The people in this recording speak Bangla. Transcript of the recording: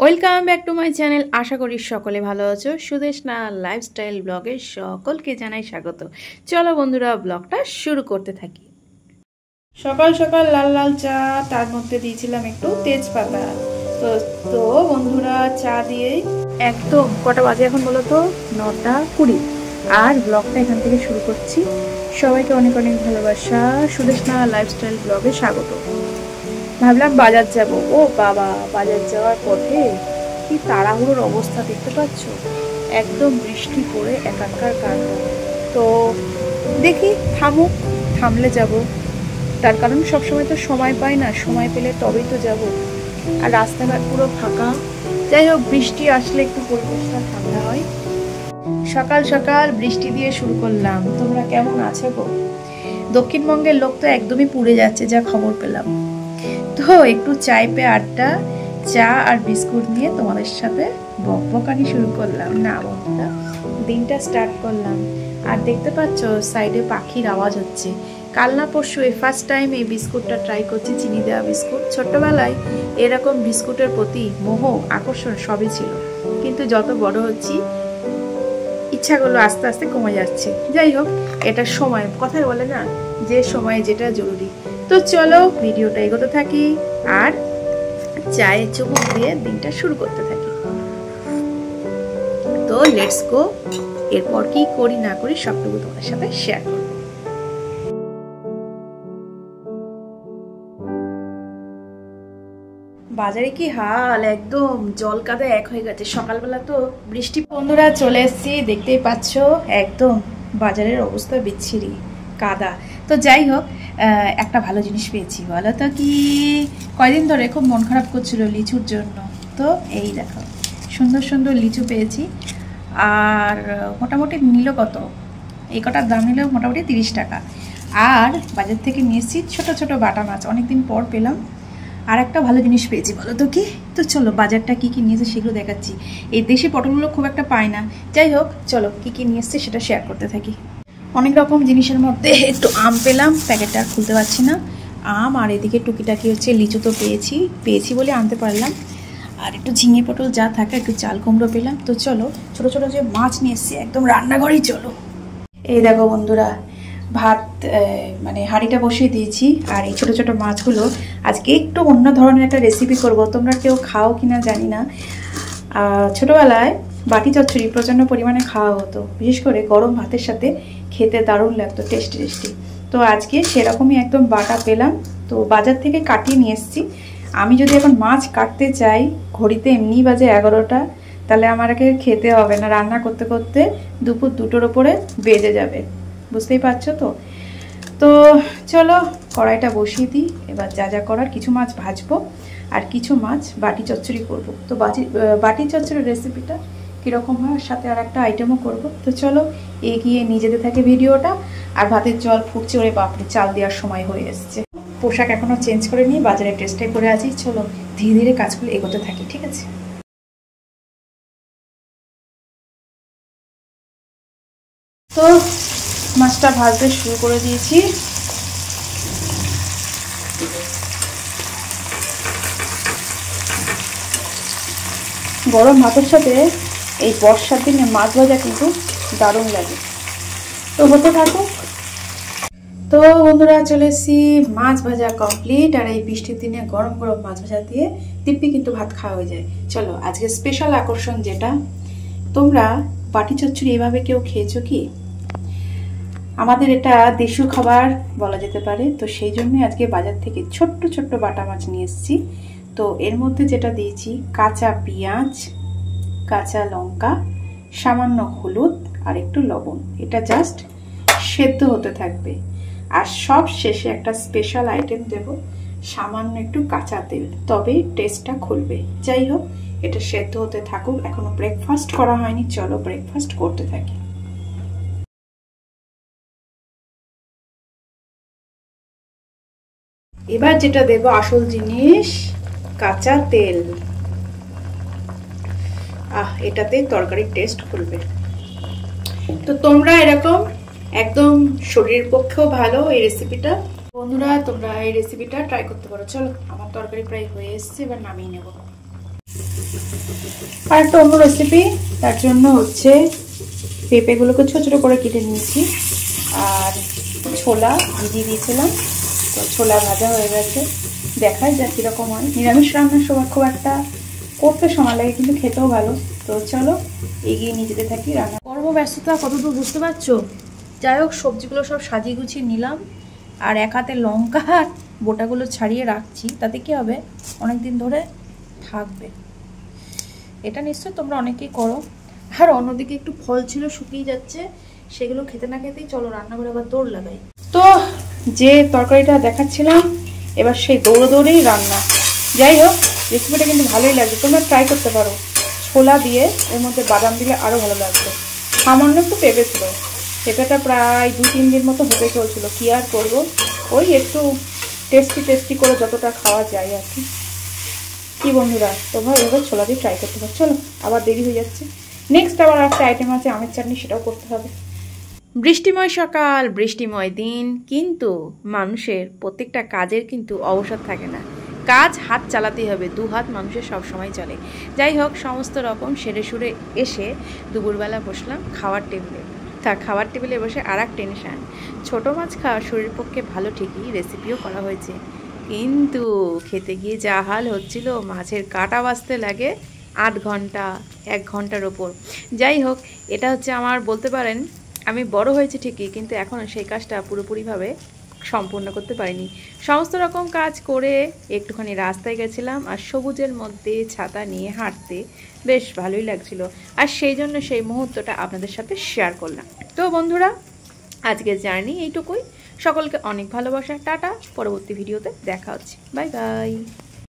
Welcome back to my channel. আশা করি সকলে ভালো আছো। সুদেশনা লাইফস্টাইল ব্লগে সকলকে জানাই স্বাগত। চলো বন্ধুরা, ব্লগটা শুরু করতে থাকি। সকাল সকাল লাল লাল চা, তার মধ্যে দিয়েছিলাম একটু তেজপাতা। তো বন্ধুরা, চা দিয়ে একদম কটা বাজে এখন বলো তো? 9:20। আর ব্লগটা এখান থেকে শুরু করছি। সবাইকে অনেক অনেক ভালোবাসা। সুদেশনা লাইফস্টাইল ব্লগে স্বাগত। ভাবলাম বাজার যাব। ও বাবা, বাজার যাওয়ার পথে কি তাড়াহুড়োর অবস্থা দেখতে পাচ্ছ, একদম বৃষ্টি পড়ে একাকার কাণ্ড। তো দেখি থামলে যাব, তার কারণ সবসময় তো সময় পাই না, সময় পেলে তবেই তো যাব। আর রাস্তাঘাট পুরো ফাঁকা। যাই হোক, বৃষ্টি আসলে একটু পরিবেশটা ঠান্ডা হয়। সকাল সকাল বৃষ্টি দিয়ে শুরু করলাম। তোমরা কেমন আছো গো? দক্ষিণবঙ্গের লোক তো একদমই পুড়ে যাচ্ছে, যা খবর পেলাম। তো একটু চাই পে আড্ডা, চা আর বিস্কুট নিয়ে তোমাদের সাথে বকবকানি শুরু করলাম না বন্ধুরা, দিনটা স্টার্ট করলাম। আর দেখতে পাচ্ছ সাইডে পাখির আওয়াজ হচ্ছে। কাল না পরশু ফার্স্ট টাইম এই বিস্কুটটা ট্রাই করছি, চিনি দেওয়া বিস্কুট। ছোট্টবেলায় এরকম বিস্কুটের প্রতি মোহ আকর্ষণ সবই ছিল, কিন্তু যত বড় হচ্ছি ইচ্ছাগুলো আস্তে আস্তে কমে যাচ্ছে। যাই হোক, এটা সময়, কথাই বলে না যে সময়ে যেটা জরুরি। তো চলো ভিডিওটা এগোতে থাকি আর চায়ে চুমুক দিয়ে দিনটা শুরু করতে থাকি। তো লেটস গো। এরপর কি করি না করি সবটুকু তোমাদের সাথে শেয়ার করব। বাজারে কি হাল, একদম জল কাদা এক হয়ে গেছে। সকালবেলা তো বৃষ্টি। বন্ধুরা চলে এসেছি, দেখতেই পাচ্ছ একদম বাজারের অবস্থা বিচ্ছিরি, কাদা। তো যাই হোক, একটা ভালো জিনিস পেয়েছি। বলো তো কি? কয়দিন ধরে খুব মন খারাপ করছিল লিচুর জন্য। তো এই দেখো, সুন্দর সুন্দর লিচু পেয়েছি। আর মোটামুটি নিল কত, এই কটার দাম নিল মোটামুটি 30 টাকা। আর বাজার থেকে নিয়ে এসেছি ছোটো ছোটো বাটা মাছ, অনেকদিন পর পেলাম। আর একটা ভালো জিনিস পেয়েছি, বলো তো কি? তো চলো বাজারটা কী কী নিয়েছে সেগুলো দেখাচ্ছি। এই দেশি পটলগুলো খুব একটা পায় না। যাই হোক, চলো কী কী নিয়ে এসছে সেটা শেয়ার করতে থাকি। অনেক রকম জিনিসের মধ্যে একটু আম পেলাম, প্যাকেটটা আর খুলতে পারছি না। আম, আর এদিকে টুকিটাকি হচ্ছে লিচু তো পেয়েছি বলে আনতে পারলাম। আর একটু ঝিঙে পটল যা থাকে, একটু চাল কুমড়ো পেলাম। তো চলো ছোটো ছোটো যে মাছ নিয়ে এসছি, একদম রান্নাঘরেই চলো। এই দেখো বন্ধুরা, ভাত মানে হাঁড়িটা বসিয়ে দিয়েছি। আর এই ছোটো ছোটো মাছগুলো আজকে একটু অন্য ধরনের একটা রেসিপি করব। তোমরা কেউ খাও কিনা জানি না। ছোটোবেলায় বাটি চচ্চড়ি প্রচণ্ড পরিমাণে খাওয়া হতো, বিশেষ করে গরম ভাতের সাথে খেতে দারুণ লাগতো, টেস্টি টেস্টি। তো আজকে সেরকমই একদম বাটা পেলাম, তো বাজার থেকে কাটিয়ে নিয়ে এসেছি। আমি যদি এখন মাছ কাটতে চাই, ঘড়িতে এমনি বাজে 11টা, তাহলে আমাকে খেতে হবে না, রান্না করতে করতে দুপুর 2টোর ওপরে বেজে যাবে, বুঝতেই পারছো তো। তো চলো কড়াইটা বসিয়ে দিই। এবার যা যা করার, কিছু মাছ ভাজবো আর কিছু মাছ বাটি চচ্চড়ি করব। তো বাটি চচ্চড়ির রেসিপিটা কীরকম হয়, সাথে আর একটা আইটেমও করব। তো চলো এগিয়ে নিয়ে যেতে থাকে ভিডিওটা। আর ভাতের জল ফুটছে, ওরে বাপরে, চাল দেওয়ার সময় হয়ে এসছে। পোশাক এখনও চেঞ্জ করে নিয়ে বাজারে ড্রেসটাই করে আছি। চলো ধীরে ধীরে কাজগুলো এগোতে থাকি, ঠিক আছে? তো মাছটা ভাজতে শুরু করে দিয়েছি। গরম ভাতের সাথে এই বর্ষার দিনে মাছ ভাজা কিন্তু দারুণ লাগে। তো হতে থাকুক। তো বন্ধুরা চলে এসেছি, মাছ ভাজা কমপ্লিট। আর এই বৃষ্টির দিনে গরম গরম মাছ ভাজা দিয়ে দিব্যি কিন্তু ভাত খাওয়া হয়ে যায়। চলো আজকে স্পেশাল আকর্ষণ যেটা, তোমরা বাটি চচ্চড়ি এইভাবে কেউ খেয়েছো কি? আমাদের এটা দেশীয় খাবার বলা যেতে পারে। তো সেই জন্যই আজকে বাজার থেকে ছোট্ট ছোট্ট বাটা মাছ নিয়ে এসেছি। তো এর মধ্যে যেটা দিয়েছি, কাঁচা পেঁয়াজ, কাঁচা লঙ্কা, সামান্য হলুদ আর একটু লবণ। এটা জাস্ট সেদ্ধ হতে থাকবে। আর সব শেষে একটা স্পেশাল আইটেম দেব, সামান্য একটু কাঁচা তেল, তবেই টেস্টটা খুলবে। যাই হোক, এটা সেদ্ধ হতে থাকুক। এখনো ব্রেকফাস্ট করা হয়নি, চলো ব্রেকফাস্ট করতে থাকি। এবার যেটা দেব আসল জিনিস, কাঁচা তেল। এটাতে তরকারির টেস্ট খুলবে। তো তোমরা এরকম একদম শরীরের পক্ষেও ভালো এই রেসিপিটা। বন্ধুরা তোমরা এই রেসিপিটা ট্রাই করতে পারো। চলো আমার তরকারি প্রায় হয়ে এসছে, এবার নামিয়ে নেব। আর একটা অন্য রেসিপি, তার জন্য হচ্ছে পেঁপেগুলোকে ছোট ছোট করে কেটে নিয়েছি আর ছোলা ভিজিয়ে দিয়েছিলাম। তো ছোলা ভাজা হয়ে গেছে, দেখাই যাক কীরকম হয়। নিরামিষ রান্নার সময় খুব একটা করতে সময় লাগে, কিন্তু খেতেও ভালো। তো চলো এগিয়ে নিয়ে যেতে থাকি রান্না। কর্মব্যস্ততা কতদূর বুঝতে পারছো। যাই হোক, সবজিগুলো সব সাজিয়ে গুছিয়ে নিলাম, আর এক হাতে লঙ্কা বোটাগুলো ছাড়িয়ে রাখছি। তাতে কি হবে, অনেক দিন ধরে থাকবে। এটা নিশ্চয় তোমরা অনেকেই করো। আর অন্যদিকে একটু ফল ছিল, শুকিয়ে যাচ্ছে, সেগুলো খেতে না খেতেই চলো রান্নাঘরে আবার দৌড় লাগাই। তো যে তরকারিটা দেখাচ্ছিলাম, এবার সেই দৌড়ে দৌড়েই রান্না। যাই হোক, রেসিপিটা কিন্তু ভালোই লাগবে, তোমরা ট্রাই করতে পারো। ছোলা দিয়ে এর মধ্যে বাদাম দিলে আরও ভালো লাগবে। সামান্য একটু পেঁপে ছিল, পেঁপেটা প্রায় 2-3 দিন মতো হতে চলছিল। কি আর করবো, ওই একটু টেস্টি করে যতটা খাওয়া যায় আর কি বন্ধুরা, তোমরা এভাবে ছোলা দিয়ে ট্রাই করতে পারো। চলো, আবার দেরি হয়ে যাচ্ছে। নেক্সট আবার একটা আইটেম আছে, আমের চাটনি, সেটাও করতে হবে। বৃষ্টিময় সকাল, বৃষ্টিময় দিন, কিন্তু মানুষের প্রত্যেকটা কাজের কিন্তু অবসর থাকে না। কাজ হাত চালাতেই হবে, 2 হাত মানুষের সব সময় চলে। যাই হোক, সমস্ত রকম সেরে সুরে এসে দুপুরবেলা বসলাম খাওয়ার টেবিলে। তা খাওয়ার টেবিলে বসে আর এক টেনশান। ছোটো মাছ খাওয়া শরীরের পক্ষে ভালো ঠিকই, রেসিপিও করা হয়েছে, কিন্তু খেতে গিয়ে যা হাল হচ্ছিল, মাছের কাঁটা বাছতে লাগে 8 ঘন্টা, 1 ঘন্টার ওপর। যাই হোক, এটা হচ্ছে আমার, বলতে পারেন আমি বড় হয়েছে ঠিকই, কিন্তু এখনও সেই কাজটা পুরোপুরিভাবে সম্পূর্ণ করতে পারিনি। সমস্ত রকম কাজ করে একটুখানি রাস্তায় গেছিলাম, আর সবুজের মধ্যে ছাতা নিয়ে হাঁটতে বেশ ভালোই লাগছিল, আর সেই জন্য সেই মুহূর্তটা আপনাদের সাথে শেয়ার করলাম। তো বন্ধুরা, আজকের জার্নি এইটুকুই। সকলকে অনেক ভালোবাসা, টাটা। পরবর্তী ভিডিওতে দেখা হচ্ছে, বাই বাই।